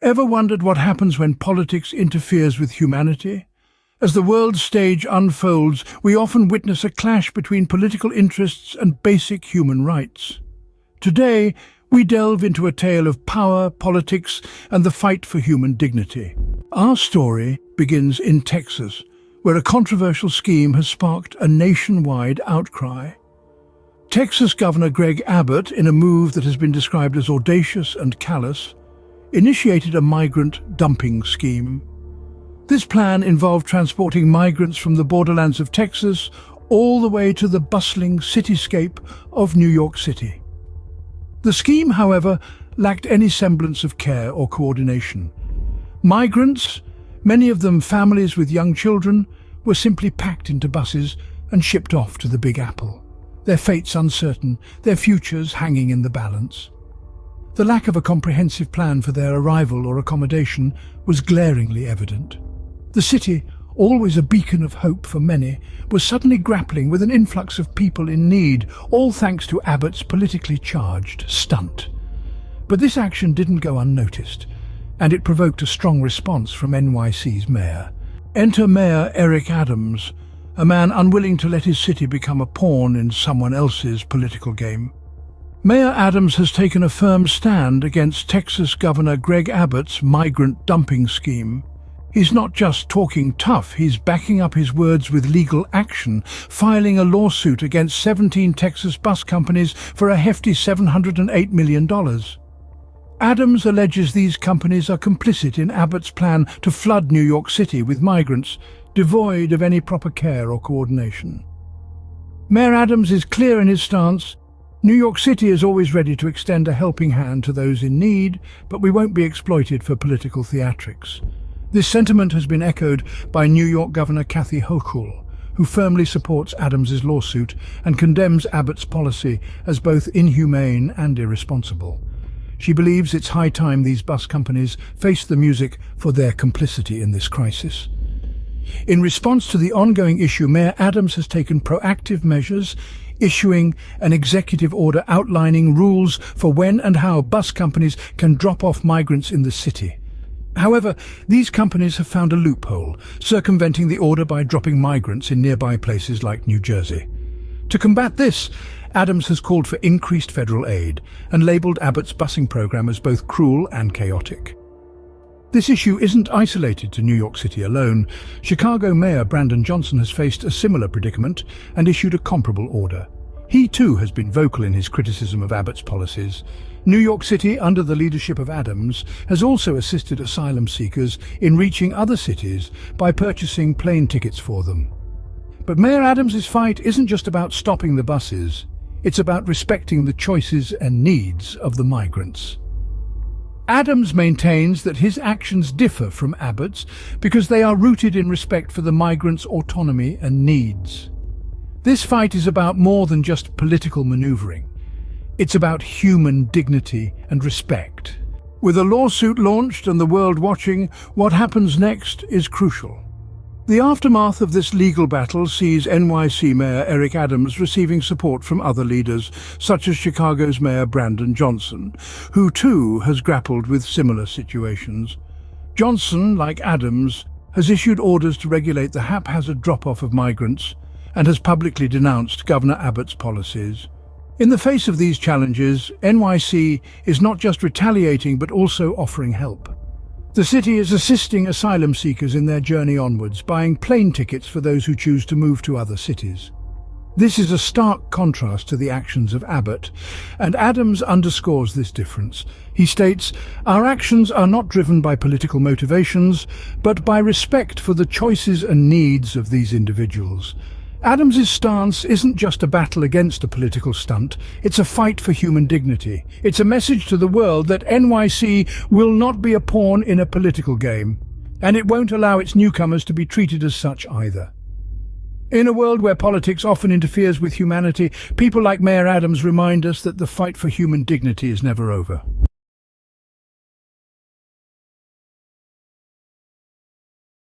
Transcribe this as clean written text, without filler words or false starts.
Ever wondered what happens when politics interferes with humanity? As the world stage unfolds, we often witness a clash between political interests and basic human rights. Today, we delve into a tale of power, politics, and the fight for human dignity. Our story begins in Texas, where a controversial scheme has sparked a nationwide outcry. Texas Governor Greg Abbott, in a move that has been described as audacious and callous, initiated a migrant dumping scheme. This plan involved transporting migrants from the borderlands of Texas all the way to the bustling cityscape of New York City. The scheme, however, lacked any semblance of care or coordination. Migrants, many of them families with young children, were simply packed into buses and shipped off to the Big Apple, their fates uncertain, their futures hanging in the balance. The lack of a comprehensive plan for their arrival or accommodation was glaringly evident. The city, always a beacon of hope for many, was suddenly grappling with an influx of people in need, all thanks to Abbott's politically charged stunt. But this action didn't go unnoticed, and it provoked a strong response from NYC's mayor. Enter Mayor Eric Adams, a man unwilling to let his city become a pawn in someone else's political game. Mayor Adams has taken a firm stand against Texas Governor Greg Abbott's migrant dumping scheme. He's not just talking tough, he's backing up his words with legal action, filing a lawsuit against 17 Texas bus companies for a hefty $708 million. Adams alleges these companies are complicit in Abbott's plan to flood New York City with migrants, devoid of any proper care or coordination. Mayor Adams is clear in his stance. New York City is always ready to extend a helping hand to those in need, but we won't be exploited for political theatrics. This sentiment has been echoed by New York Governor Kathy Hochul, who firmly supports Adams's lawsuit and condemns Abbott's policy as both inhumane and irresponsible. She believes it's high time these bus companies face the music for their complicity in this crisis. In response to the ongoing issue, Mayor Adams has taken proactive measures, issuing an executive order outlining rules for when and how bus companies can drop off migrants in the city. However, these companies have found a loophole, circumventing the order by dropping migrants in nearby places like New Jersey. To combat this, Adams has called for increased federal aid and labelled Abbott's busing program as both cruel and chaotic. This issue isn't isolated to New York City alone. Chicago Mayor Brandon Johnson has faced a similar predicament and issued a comparable order. He too has been vocal in his criticism of Abbott's policies. New York City, under the leadership of Adams, has also assisted asylum seekers in reaching other cities by purchasing plane tickets for them. But Mayor Adams's fight isn't just about stopping the buses. It's about respecting the choices and needs of the migrants. Adams maintains that his actions differ from Abbott's because they are rooted in respect for the migrants' autonomy and needs. This fight is about more than just political maneuvering. It's about human dignity and respect. With a lawsuit launched and the world watching, what happens next is crucial. The aftermath of this legal battle sees NYC Mayor Eric Adams receiving support from other leaders, such as Chicago's Mayor Brandon Johnson, who too has grappled with similar situations. Johnson, like Adams, has issued orders to regulate the haphazard drop-off of migrants and has publicly denounced Governor Abbott's policies. In the face of these challenges, NYC is not just retaliating but also offering help. The city is assisting asylum seekers in their journey onwards, buying plane tickets for those who choose to move to other cities. This is a stark contrast to the actions of Abbott, and Adams underscores this difference. He states, "Our actions are not driven by political motivations, but by respect for the choices and needs of these individuals." Adams's stance isn't just a battle against a political stunt, it's a fight for human dignity. It's a message to the world that NYC will not be a pawn in a political game, and it won't allow its newcomers to be treated as such either. In a world where politics often interferes with humanity, people like Mayor Adams remind us that the fight for human dignity is never over.